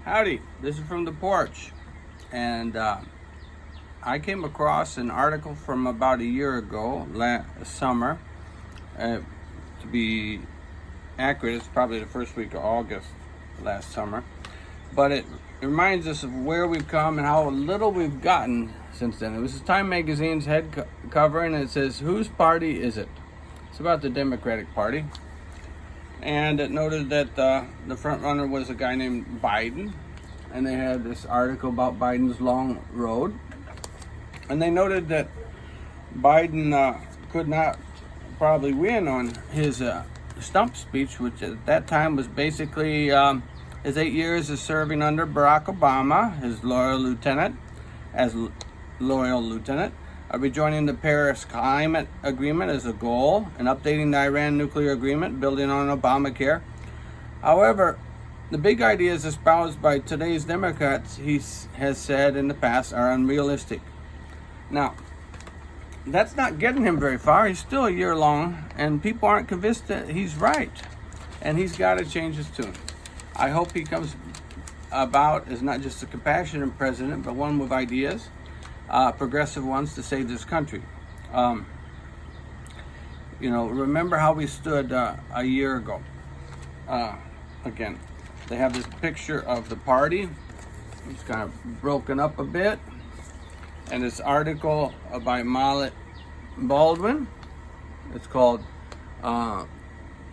Howdy, this is from the porch, and I came across an article from about a year ago, last summer. To be accurate, it's probably the first week of August last summer, but it reminds us of where we've come and how little we've gotten since then. It was Time Magazine's head cover, and it says, "Whose party is it?" It's about the Democratic Party. And it noted that the front runner was a guy named Biden, and they had this article about Biden's long road, and they noted that Biden could not probably win on his stump speech, which at that time was basically his 8 years of serving under Barack Obama, his loyal lieutenant, rejoining the Paris Climate Agreement as a goal, and updating the Iran nuclear agreement, building on Obamacare. However, the big ideas espoused by today's Democrats, he has said in the past, are unrealistic. Now, that's not getting him very far. He's still a year long, and people aren't convinced that he's right, and he's got to change his tune. I hope he comes about as not just a compassionate president, but one with ideas, progressive ones, to save this country. Remember how we stood a year ago. Again, they have this picture of the party. It's kind of broken up a bit. And this article by Molly Baldwin. It's called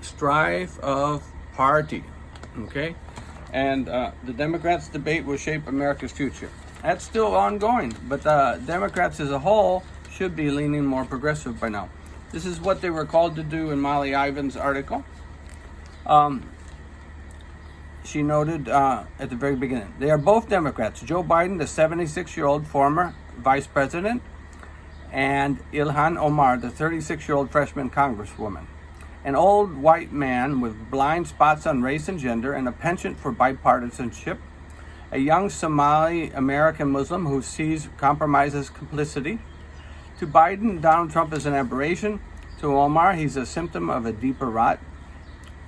Strife of Party. Okay? And the Democrats' debate will shape America's future. That's still ongoing, but the Democrats as a whole should be leaning more progressive by now. This is what they were called to do in Molly Ivan's article. She noted at the very beginning, they are both Democrats. Joe Biden, the 76-year-old former vice president, and Ilhan Omar, the 36-year-old freshman congresswoman. An old white man with blind spots on race and gender and a penchant for bipartisanship. A young Somali American Muslim who sees compromise as complicity. To Biden, Donald Trump is an aberration. To Omar, he's a symptom of a deeper rot.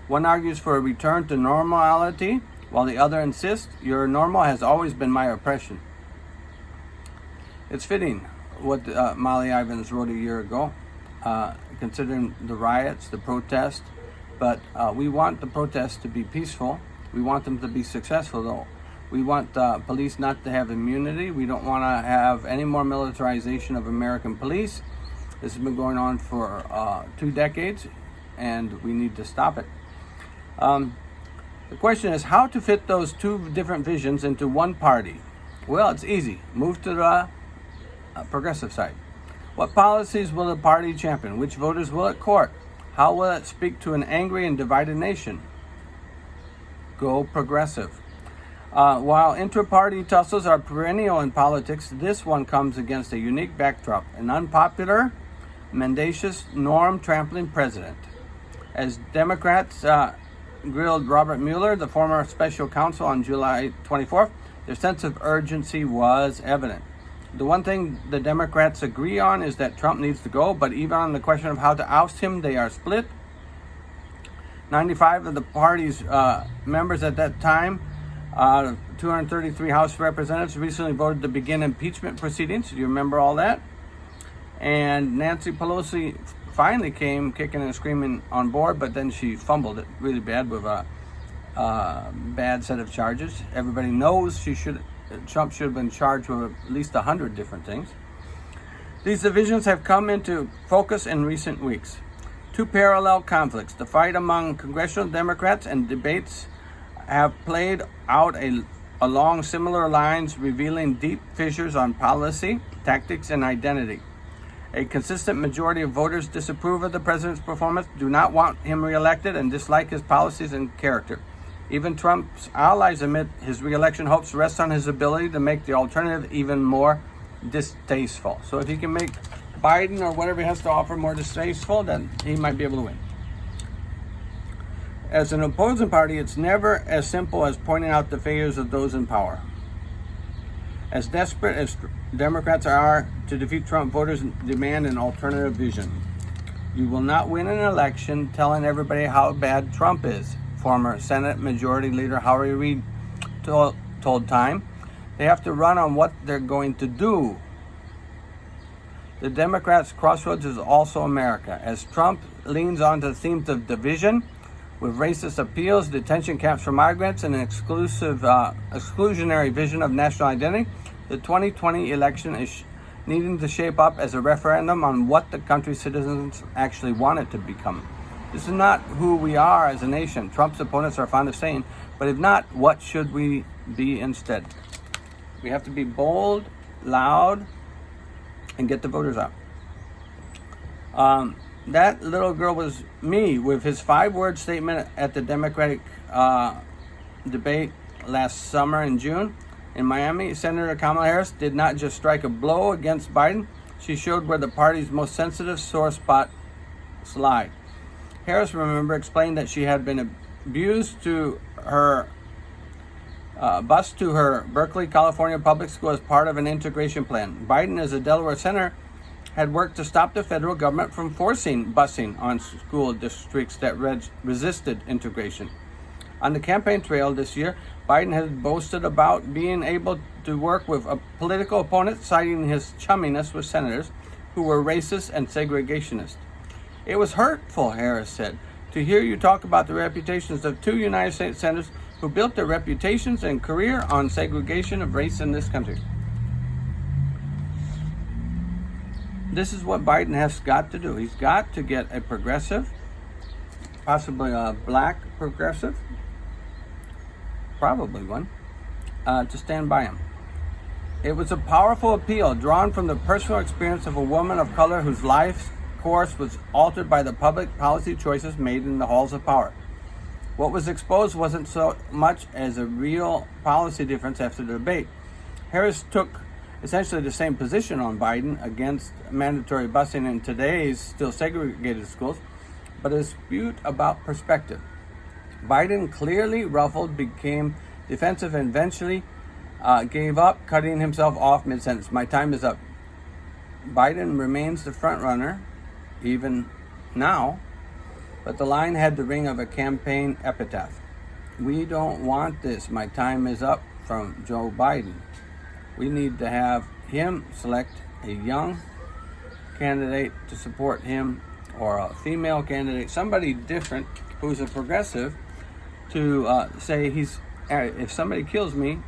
One argues for a return to normality, while the other insists, your normal has always been my oppression. It's fitting what Molly Ivins wrote a year ago, considering the riots, the protest, but we want the protests to be peaceful. We want them to be successful, though. We want police not to have immunity. We don't want to have any more militarization of American police. This has been going on for 2 decades, and we need to stop it. The question is how to fit those two different visions into one party. Well, it's easy. Move to the progressive side. What policies will the party champion? Which voters will it court? How will it speak to an angry and divided nation? Go progressive. While intra-party tussles are perennial in politics, this one comes against a unique backdrop, an unpopular, mendacious, norm-trampling president. As Democrats grilled Robert Mueller, the former special counsel, on July 24th, their sense of urgency was evident. The one thing the Democrats agree on is that Trump needs to go, but even on the question of how to oust him, they are split. 95 of the party's members at that time, 233 House representatives, recently voted to begin impeachment proceedings. You remember all that? And Nancy Pelosi finally came kicking and screaming on board, but then she fumbled it really bad with a bad set of charges. Everybody knows Trump should have been charged with at least 100 different things. These divisions have come into focus in recent weeks. Two parallel conflicts, the fight among congressional Democrats and debates have played out along similar lines, revealing deep fissures on policy, tactics, and identity. A consistent majority of voters disapprove of the president's performance, do not want him reelected, and dislike his policies and character. Even Trump's allies admit his reelection hopes rest on his ability to make the alternative even more distasteful. So if he can make Biden or whatever he has to offer more distasteful, then he might be able to win. As an opposing party, it's never as simple as pointing out the failures of those in power. As desperate as Democrats are to defeat Trump, voters demand an alternative vision. You will not win an election telling everybody how bad Trump is. Former Senate Majority Leader Harry Reid told Time. They have to run on what they're going to do. The Democrats' crossroads is also America. As Trump leans onto the themes of division, with racist appeals, detention camps for migrants, and an exclusionary vision of national identity, the 2020 election is needing to shape up as a referendum on what the country's citizens actually want it to become. This is not who we are as a nation, Trump's opponents are fond of saying, but if not, what should we be instead? We have to be bold, loud, and get the voters out. That little girl was me with his 5-word statement at the Democratic debate last summer in June. In Miami, Senator Kamala Harris did not just strike a blow against Biden, she showed where the party's most sensitive sore spots lie. Harris, remember, explained that she had been abused to her bus to her Berkeley, California public school as part of an integration plan. Biden, as a Delaware senator, had worked to stop the federal government from forcing busing on school districts that resisted integration. On the campaign trail this year, Biden has boasted about being able to work with a political opponent, citing his chumminess with senators who were racist and segregationist. It was hurtful, Harris said, to hear you talk about the reputations of 2 United States senators who built their reputations and career on segregation of race in this country. This is what Biden has got to do. He's got to get a progressive, possibly a black progressive, probably one, to stand by him. It was a powerful appeal drawn from the personal experience of a woman of color whose life's course was altered by the public policy choices made in the halls of power. What was exposed wasn't so much as a real policy difference after the debate. Harris took essentially the same position on Biden against mandatory busing in today's still segregated schools, but a dispute about perspective. Biden clearly ruffled, became defensive, and eventually gave up, cutting himself off mid-sentence. My time is up. Biden remains the front runner, even now, but the line had the ring of a campaign epitaph. We don't want this. My time is up from Joe Biden. We need to have him select a young candidate to support him, or a female candidate, somebody different who's a progressive, to say if somebody kills me,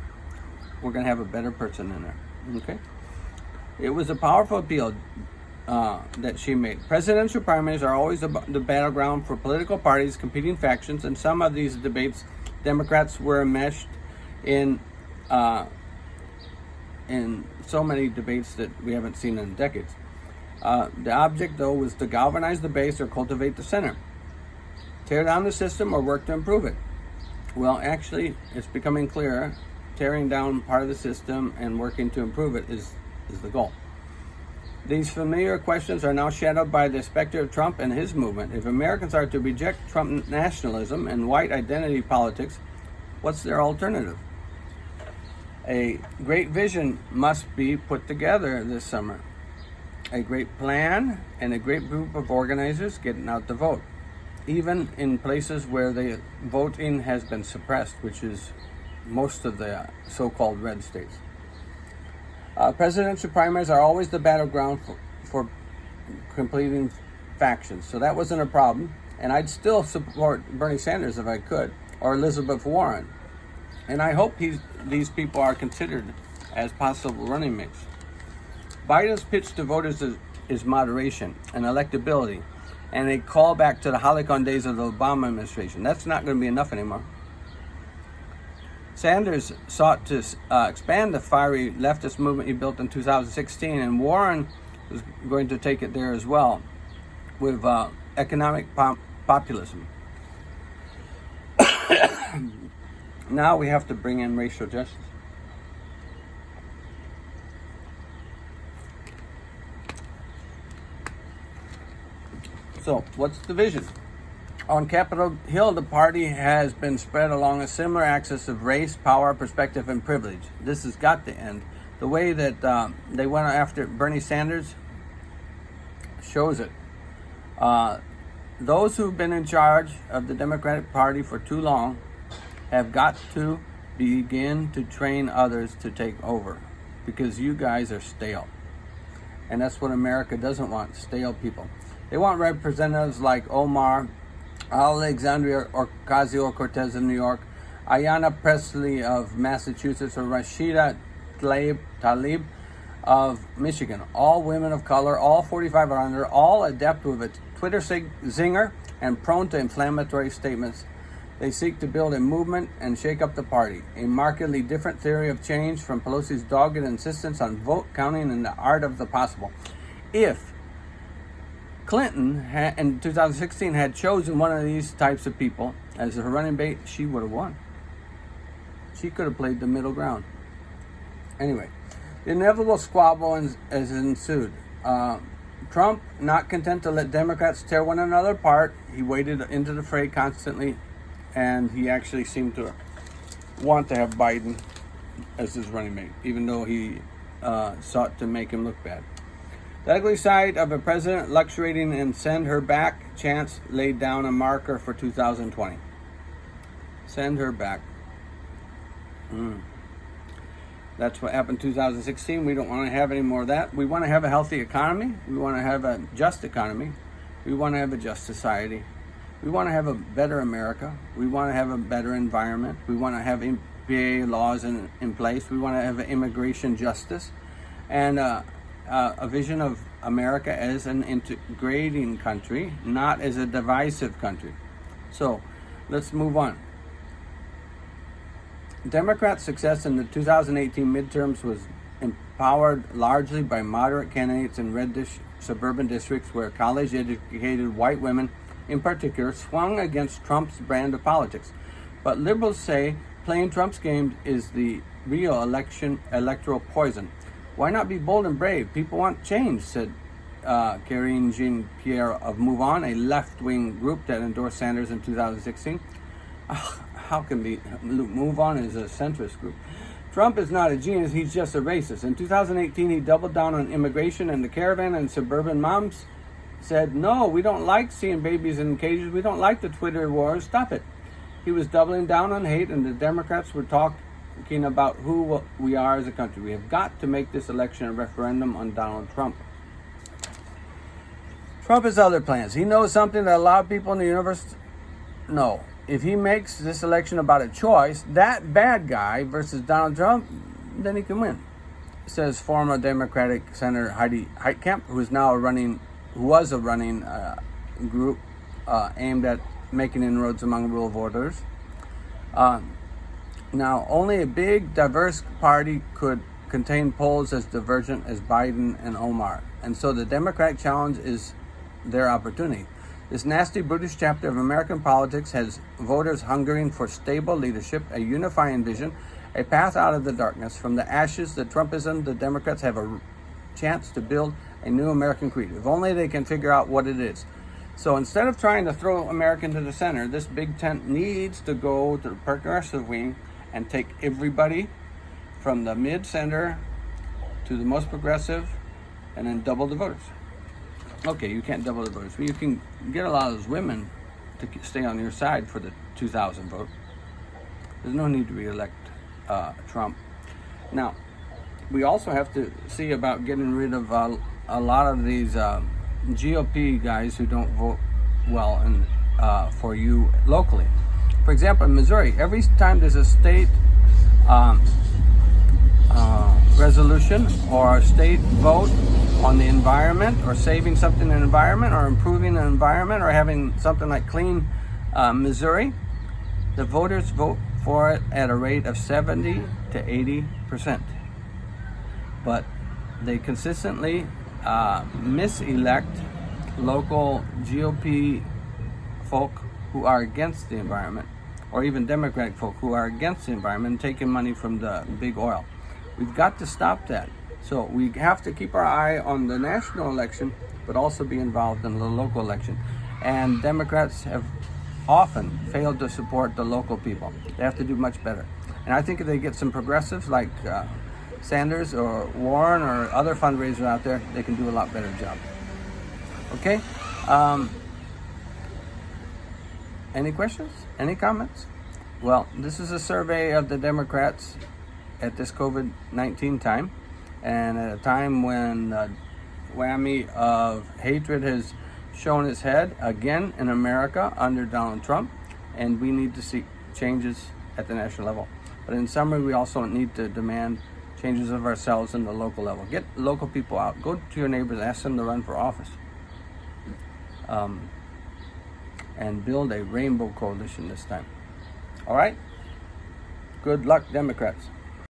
we're going to have a better person in there. Okay? It was a powerful appeal that she made. Presidential primaries are always the battleground for political parties, competing factions, and some of these debates, Democrats were enmeshed in so many debates that we haven't seen in decades. The object, though, was to galvanize the base or cultivate the center. Tear down the system or work to improve it. Well, actually, it's becoming clearer. Tearing down part of the system and working to improve it is the goal. These familiar questions are now shadowed by the specter of Trump and his movement. If Americans are to reject Trump nationalism and white identity politics, what's their alternative? A great vision must be put together this summer. A great plan and a great group of organizers getting out to vote, even in places where the voting has been suppressed, which is most of the so-called red states. Presidential primaries are always the battleground for completing factions, so that wasn't a problem. And I'd still support Bernie Sanders if I could, or Elizabeth Warren. And I hope these people are considered as possible running mates. Biden's pitch to voters is moderation and electability, and a callback to the Hollywood days of the Obama administration. That's not going to be enough anymore. Sanders sought to expand the fiery leftist movement he built in 2016, and Warren was going to take it there as well with economic populism. Now we have to bring in racial justice. So, what's the vision? On Capitol Hill, the party has been spread along a similar axis of race, power, perspective, and privilege. This has got to end. The way that they went after Bernie Sanders shows it. Those who've been in charge of the Democratic Party for too long have got to begin to train others to take over, because you guys are stale. And that's what America doesn't want, stale people. They want representatives like Omar, Alexandria Ocasio-Cortez of New York, Ayanna Pressley of Massachusetts, or Rashida Tlaib of Michigan. All women of color, all 45 or under, all adept with a Twitter zinger and prone to inflammatory statements. They seek to build a movement and shake up the party, a markedly different theory of change from Pelosi's dogged insistence on vote counting and the art of the possible. If Clinton in 2016 had chosen one of these types of people as her running mate, she would have won. She could have played the middle ground. Anyway, the inevitable squabble has ensued. Trump, not content to let Democrats tear one another apart, he waded into the fray constantly, and he actually seemed to want to have Biden as his running mate, even though he sought to make him look bad. The ugly side of a president luxuriating in send her back chance laid down a marker for 2020. Send her back. That's what happened in 2016. We don't want to have any more of that. We want to have a healthy economy. We want to have a just economy. We want to have a just society. We want to have a better America. We want to have a better environment. We want to have MPA laws in place. We want to have immigration justice and a vision of America as an integrating country, not as a divisive country. So let's move on. Democrats' success in the 2018 midterms was empowered largely by moderate candidates in red suburban districts where college-educated white women in particular swung against Trump's brand of politics. But liberals say playing Trump's game is the real electoral poison. Why not be bold and brave? People want change, said Karine Jean-Pierre of Move On, a left-wing group that endorsed Sanders in 2016. How can be? Move On is a centrist group. Trump is not a genius, he's just a racist. In 2018, he doubled down on immigration, and the caravan and suburban moms said, no, we don't like seeing babies in cages. We don't like the Twitter wars. Stop it. He was doubling down on hate, and the Democrats were talking about who we are as a country. We have got to make this election a referendum on Donald Trump. Trump has other plans. He knows something that a lot of people in the universe know. If he makes this election about a choice, that bad guy versus Donald Trump, then he can win, says former Democratic Senator Heidi Heitkamp, who was a running group aimed at making inroads among rural voters. Now, only a big, diverse party could contain polls as divergent as Biden and Omar. And so the Democratic challenge is their opportunity. This nasty, brutish chapter of American politics has voters hungering for stable leadership, a unifying vision, a path out of the darkness. From the ashes, the Trumpism, the Democrats have a chance to build a new American creed, if only they can figure out what it is. So instead of trying to throw America into the center, this big tent needs to go to the progressive wing and take everybody from the mid-center to the most progressive and then double the voters. Okay, you can't double the voters, but you can get a lot of those women to stay on your side for the 2000 vote. There's no need to re-elect Trump. Now, we also have to see about getting rid of a lot of these GOP guys who don't vote well for you locally. For example, in Missouri, every time there's a state resolution or a state vote on the environment or saving something in the environment or improving the environment or having something like clean Missouri, the voters vote for it at a rate of 70 to 80%. But they consistently miselect local GOP folk who are against the environment, or even Democratic folk who are against the environment and taking money from the big oil. We've got to stop that. So we have to keep our eye on the national election, but also be involved in the local election. And Democrats have often failed to support the local people. They have to do much better. And I think if they get some progressives like Sanders or Warren or other fundraisers out there, they can do a lot better job. Okay? Any questions? Any comments? Well, this is a survey of the Democrats at this COVID-19 time, and at a time when the whammy of hatred has shown its head again in America under Donald Trump, and we need to see changes at the national level. But in summary, we also need to demand changes of ourselves in the local level. Get local people out. Go to your neighbors, ask them to run for office. And build a rainbow coalition this time. All right? Good luck, Democrats.